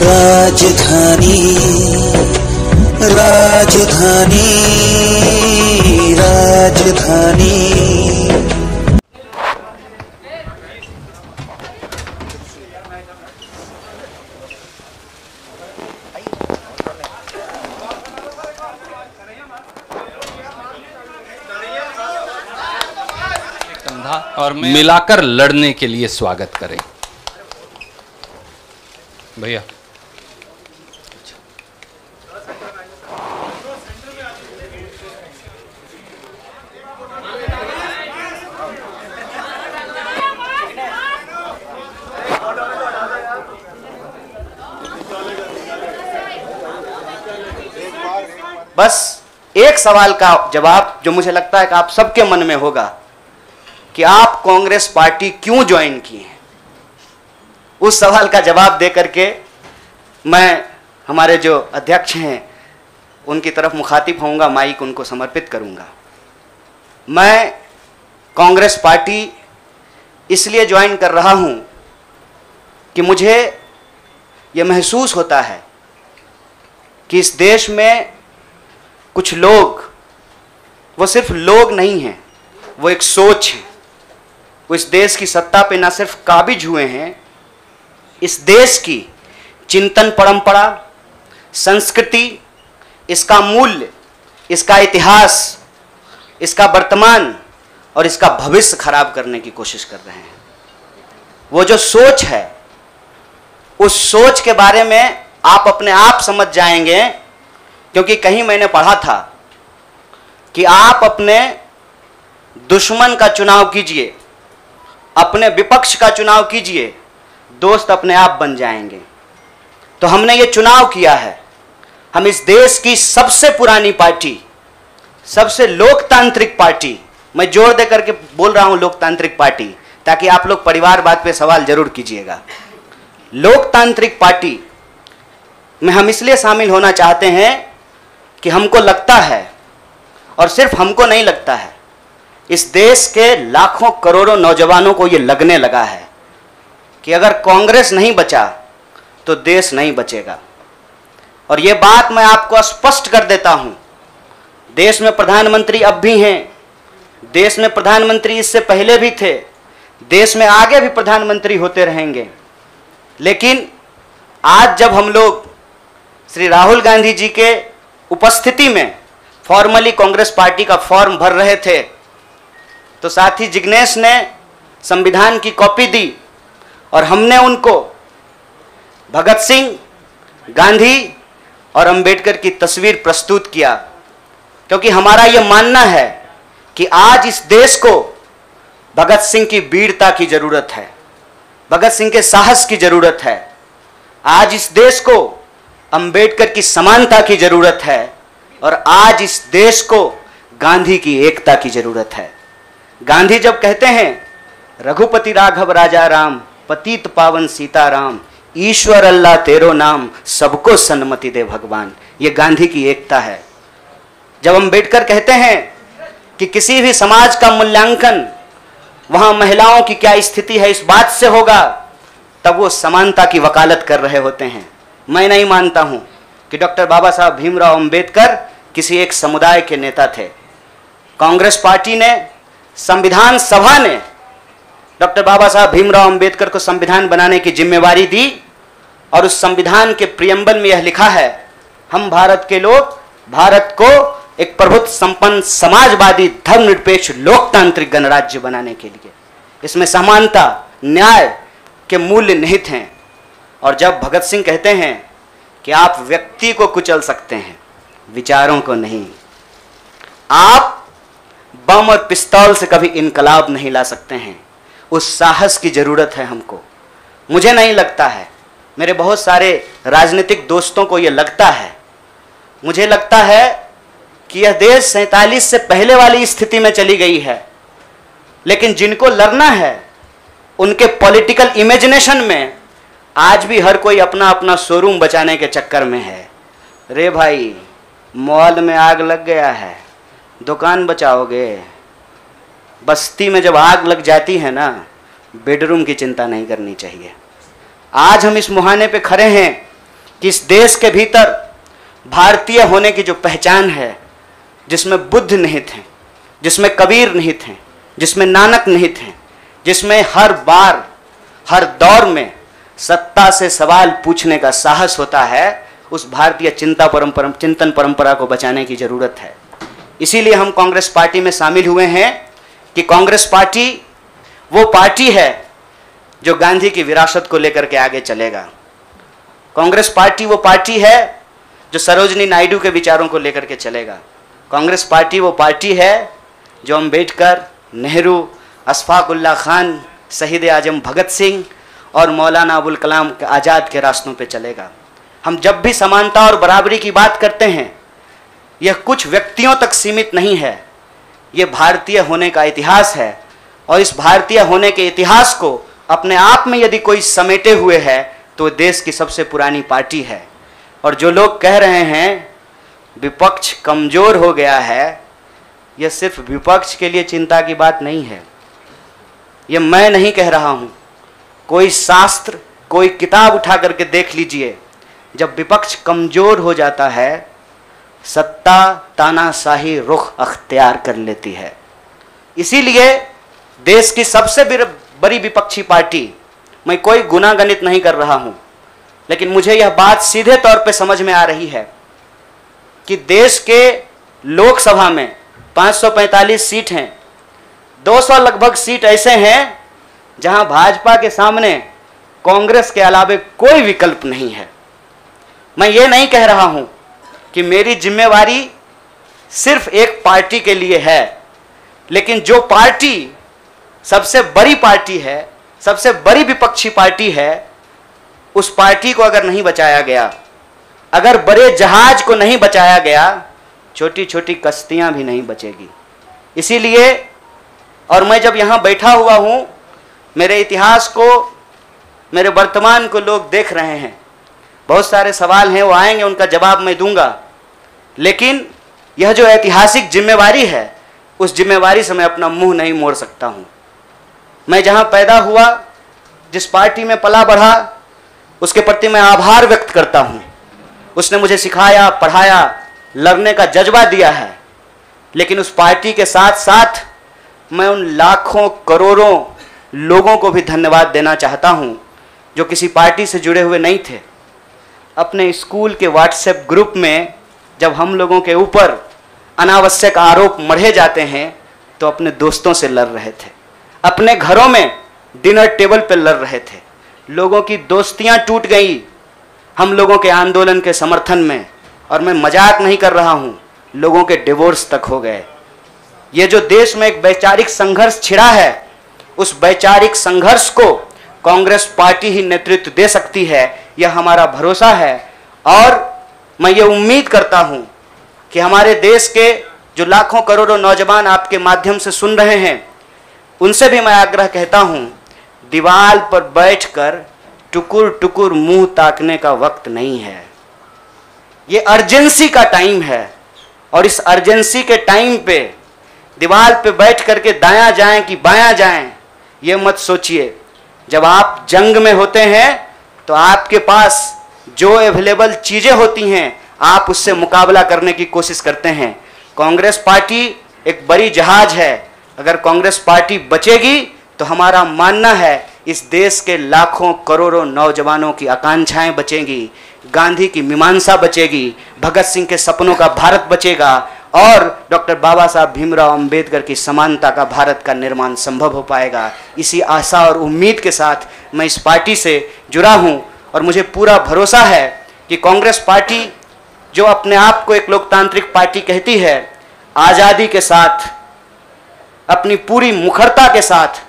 राजधानी राजधानी राजधानी। और मिलाकर लड़ने के लिए स्वागत करें भैया। बस एक सवाल का जवाब जो मुझे लगता है कि आप सबके मन में होगा कि आप कांग्रेस पार्टी क्यों ज्वाइन किए हैं। उस सवाल का जवाब दे करके मैं हमारे जो अध्यक्ष हैं उनकी तरफ मुखातिब होऊंगा, माइक उनको समर्पित करूंगा। मैं कांग्रेस पार्टी इसलिए ज्वाइन कर रहा हूं कि मुझे यह महसूस होता है कि इस देश में कुछ लोग, वो सिर्फ लोग नहीं हैं, वो एक सोच है। वो इस देश की सत्ता पे ना सिर्फ काबिज हुए हैं, इस देश की चिंतन परंपरा, संस्कृति, इसका मूल्य, इसका इतिहास, इसका वर्तमान और इसका भविष्य खराब करने की कोशिश कर रहे हैं। वो जो सोच है, उस सोच के बारे में आप अपने आप समझ जाएंगे, क्योंकि कहीं मैंने पढ़ा था कि आप अपने दुश्मन का चुनाव कीजिए, अपने विपक्ष का चुनाव कीजिए, दोस्त अपने आप बन जाएंगे। तो हमने ये चुनाव किया है। हम इस देश की सबसे पुरानी पार्टी, सबसे लोकतांत्रिक पार्टी, मैं जोर दे करके बोल रहा हूं लोकतांत्रिक पार्टी, ताकि आप लोग परिवारवाद पे सवाल जरूर कीजिएगा। लोकतांत्रिक पार्टी में हम इसलिए शामिल होना चाहते हैं कि हमको लगता है, और सिर्फ हमको नहीं लगता है, इस देश के लाखों करोड़ों नौजवानों को यह लगने लगा है कि अगर कांग्रेस नहीं बचा तो देश नहीं बचेगा। और यह बात मैं आपको स्पष्ट कर देता हूं, देश में प्रधानमंत्री अब भी हैं, देश में प्रधानमंत्री इससे पहले भी थे, देश में आगे भी प्रधानमंत्री होते रहेंगे। लेकिन आज जब हम लोग श्री राहुल गांधी जी के उपस्थिति में फॉर्मली कांग्रेस पार्टी का फॉर्म भर रहे थे, तो साथी जिग्नेश ने संविधान की कॉपी दी और हमने उनको भगत सिंह, गांधी और अंबेडकर की तस्वीर प्रस्तुत किया, क्योंकि हमारा यह मानना है कि आज इस देश को भगत सिंह की वीरता की जरूरत है, भगत सिंह के साहस की जरूरत है। आज इस देश को अंबेडकर की समानता की जरूरत है, और आज इस देश को गांधी की एकता की जरूरत है। गांधी जब कहते हैं रघुपति राघव राजा राम, पतित पावन सीताराम, ईश्वर अल्लाह तेरो नाम, सबको सन्मति दे भगवान, ये गांधी की एकता है। जब अंबेडकर कहते हैं कि किसी भी समाज का मूल्यांकन वहां महिलाओं की क्या स्थिति है इस बात से होगा, तब वो समानता की वकालत कर रहे होते हैं। मैं नहीं मानता हूं कि डॉक्टर बाबा साहब भीमराव अंबेडकर किसी एक समुदाय के नेता थे। कांग्रेस पार्टी ने, संविधान सभा ने डॉक्टर बाबा साहब भीमराव अंबेडकर को संविधान बनाने की जिम्मेवारी दी, और उस संविधान के प्रियम्बल में यह लिखा है, हम भारत के लोग भारत को एक प्रभुत्व संपन्न समाजवादी धर्मनिरपेक्ष लोकतांत्रिक गणराज्य बनाने के लिए, इसमें समानता, न्याय के मूल्य निहित हैं। और जब भगत सिंह कहते हैं कि आप व्यक्ति को कुचल सकते हैं, विचारों को नहीं, आप बम और पिस्तौल से कभी इनकलाब नहीं ला सकते हैं, उस साहस की जरूरत है हमको। मुझे नहीं लगता है, मेरे बहुत सारे राजनीतिक दोस्तों को यह लगता है। मुझे लगता है कि यह देश 47 से पहले वाली स्थिति में चली गई है, लेकिन जिनको लड़ना है उनके पॉलिटिकल इमेजिनेशन में आज भी हर कोई अपना अपना शोरूम बचाने के चक्कर में है। रे भाई, मॉल में आग लग गया है, दुकान बचाओगे? बस्ती में जब आग लग जाती है ना, बेडरूम की चिंता नहीं करनी चाहिए। आज हम इस मुहाने पे खड़े हैं कि इस देश के भीतर भारतीय होने की जो पहचान है, जिसमें बुद्ध निहित हैं, जिसमें कबीर निहित हैं, जिसमें नानक निहित हैं, जिसमें हर बार हर दौर में सत्ता से सवाल पूछने का साहस होता है, उस भारतीय चिंतन परंपरा को बचाने की जरूरत है। इसीलिए हम कांग्रेस पार्टी में शामिल हुए हैं कि कांग्रेस पार्टी वो पार्टी है जो गांधी की विरासत को लेकर के आगे चलेगा। कांग्रेस पार्टी वो पार्टी है जो सरोजनी नायडू के विचारों को लेकर के चलेगा। कांग्रेस पार्टी वो पार्टी है जो अम्बेडकर, नेहरू, अशफाक उल्लाह खान, शहीद आजम भगत सिंह और मौलाना अबुल कलाम आज़ाद के रास्तों पे चलेगा। हम जब भी समानता और बराबरी की बात करते हैं, यह कुछ व्यक्तियों तक सीमित नहीं है, यह भारतीय होने का इतिहास है। और इस भारतीय होने के इतिहास को अपने आप में यदि कोई समेटे हुए है तो देश की सबसे पुरानी पार्टी है। और जो लोग कह रहे हैं विपक्ष कमजोर हो गया है, यह सिर्फ विपक्ष के लिए चिंता की बात नहीं है। यह मैं नहीं कह रहा हूं, कोई शास्त्र, कोई किताब उठा करके देख लीजिए। जब विपक्ष कमजोर हो जाता है, सत्ता तानाशाही रुख अख्तियार कर लेती है। इसीलिए देश की सबसे बड़ी विपक्षी पार्टी, मैं कोई गुनागणित नहीं कर रहा हूं, लेकिन मुझे यह बात सीधे तौर पे समझ में आ रही है कि देश के लोकसभा में 545 सीट हैं, 200 लगभग सीट ऐसे हैं जहां भाजपा के सामने कांग्रेस के अलावे कोई विकल्प नहीं है। मैं ये नहीं कह रहा हूं कि मेरी जिम्मेवारी सिर्फ एक पार्टी के लिए है, लेकिन जो पार्टी सबसे बड़ी पार्टी है, सबसे बड़ी विपक्षी पार्टी है, उस पार्टी को अगर नहीं बचाया गया, अगर बड़े जहाज को नहीं बचाया गया, छोटी छोटी कश्तियां भी नहीं बचेगी। इसीलिए, और मैं जब यहां बैठा हुआ हूं, मेरे इतिहास को, मेरे वर्तमान को लोग देख रहे हैं। बहुत सारे सवाल हैं, वो आएंगे, उनका जवाब मैं दूंगा। लेकिन यह जो ऐतिहासिक जिम्मेवारी है, उस जिम्मेवारी से मैं अपना मुंह नहीं मोड़ सकता हूं। मैं जहां पैदा हुआ, जिस पार्टी में पला बढ़ा, उसके प्रति मैं आभार व्यक्त करता हूं। उसने मुझे सिखाया, पढ़ाया, लड़ने का जज्बा दिया है। लेकिन उस पार्टी के साथ साथ मैं उन लाखों करोड़ों लोगों को भी धन्यवाद देना चाहता हूं जो किसी पार्टी से जुड़े हुए नहीं थे। अपने स्कूल के व्हाट्सएप ग्रुप में जब हम लोगों के ऊपर अनावश्यक आरोप मढ़े जाते हैं तो अपने दोस्तों से लड़ रहे थे, अपने घरों में डिनर टेबल पर लड़ रहे थे। लोगों की दोस्तियां टूट गई हम लोगों के आंदोलन के समर्थन में, और मैं मजाक नहीं कर रहा हूं, लोगों के डिवोर्स तक हो गए। ये जो देश में एक वैचारिक संघर्ष छिड़ा है, उस वैचारिक संघर्ष को कांग्रेस पार्टी ही नेतृत्व दे सकती है, यह हमारा भरोसा है। और मैं ये उम्मीद करता हूं कि हमारे देश के जो लाखों करोड़ों नौजवान आपके माध्यम से सुन रहे हैं, उनसे भी मैं आग्रह कहता हूं, दीवार पर बैठकर टुकुर टुकुर मुंह ताकने का वक्त नहीं है। ये अर्जेंसी का टाइम है, और इस अर्जेंसी के टाइम पे दीवार पे बैठ करके दायां जाएं कि बायां जाएं, ये मत सोचिए। जब आप जंग में होते हैं तो आपके पास जो अवेलेबल चीजें होती हैं, आप उससे मुकाबला करने की कोशिश करते हैं। कांग्रेस पार्टी एक बड़ी जहाज है, अगर कांग्रेस पार्टी बचेगी तो हमारा मानना है इस देश के लाखों करोड़ों नौजवानों की आकांक्षाएं बचेंगी, गांधी की मीमांसा बचेगी, भगत सिंह के सपनों का भारत बचेगा, और डॉक्टर बाबा साहब भीमराव अंबेडकर की समानता का भारत का निर्माण संभव हो पाएगा। इसी आशा और उम्मीद के साथ मैं इस पार्टी से जुड़ा हूं, और मुझे पूरा भरोसा है कि कांग्रेस पार्टी जो अपने आप को एक लोकतांत्रिक पार्टी कहती है, आज़ादी के साथ, अपनी पूरी मुखरता के साथ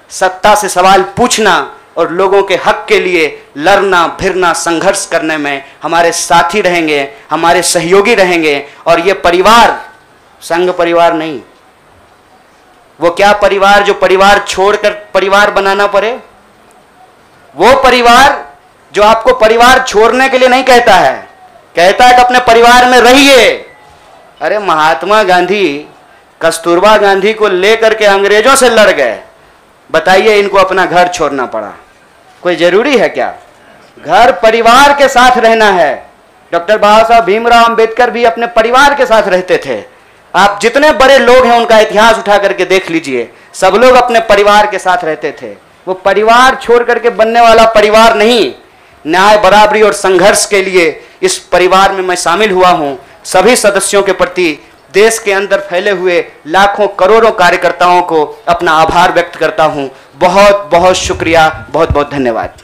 सत्ता से सवाल पूछना और लोगों के हक के लिए लड़ना भिड़ना संघर्ष करने में हमारे साथी रहेंगे, हमारे सहयोगी रहेंगे। और ये परिवार संघ परिवार नहीं, वो क्या परिवार जो परिवार छोड़कर परिवार बनाना पड़े, वो परिवार जो आपको परिवार छोड़ने के लिए नहीं कहता है, कहता है कि अपने परिवार में रहिए। अरे महात्मा गांधी कस्तूरबा गांधी को लेकर के अंग्रेजों से लड़ गए, बताइए इनको अपना घर छोड़ना पड़ा, कोई जरूरी है क्या? घर परिवार के साथ रहना है। डॉक्टर बाबा साहब भीमराव अंबेडकर भी अपने परिवार के साथ रहते थे। आप जितने बड़े लोग हैं उनका इतिहास उठा करके देख लीजिए, सब लोग अपने परिवार के साथ रहते थे। वो परिवार छोड़ करके बनने वाला परिवार नहीं। न्याय, बराबरी और संघर्ष के लिए इस परिवार में मैं शामिल हुआ हूं। सभी सदस्यों के प्रति देश के अंदर फैले हुए लाखों करोड़ों कार्यकर्ताओं को अपना आभार व्यक्त करता हूं। बहुत बहुत शुक्रिया, बहुत बहुत धन्यवाद।